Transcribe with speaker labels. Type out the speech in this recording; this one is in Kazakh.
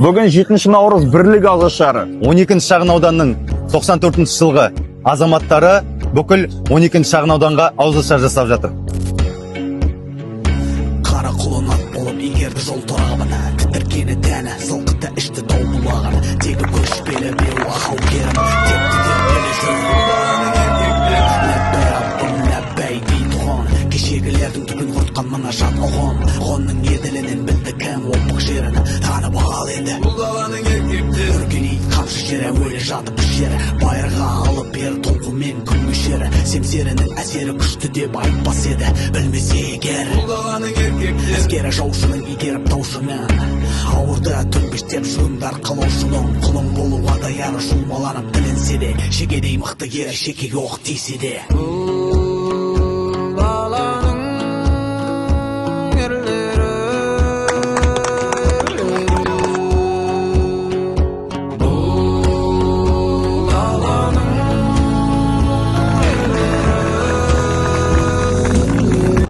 Speaker 1: Бүгін 7 наурыз бірлік ауызашары.
Speaker 2: 12 шағын ауданның 94 жылғы азаматтары бүкіл 12 шағын ауданға ауызашар жасап жатыр.
Speaker 3: Қара құлын ат болып егерді жол торабына, тітіркені тәні, сылқыта ішті тау бұлағын, тегі көшпелі беру ақау керім, тепті терпелі жүр. Ләббәй аббым, ләббәй дей тұғын, кешегілердің түгін құртқан мына жат ұғым, ғонның еділінен білді кәм опық жерін, танып ал енді. Бұл даланың еркекті үргенейді қамшы жері, өлі жатып жері, байырға алып бер толқумен күн мөшері, семсерінің әсері күшті деп айтпас еді, білмесе егер. Бұл даланың еркекті әскері жаушының игеріп таушымен, ауырды төмпештеп жуындар қалаушының, құлың болуға даяр шулмаланып тілінсе де, шегедей мықты ері шекеге оқ тисе де.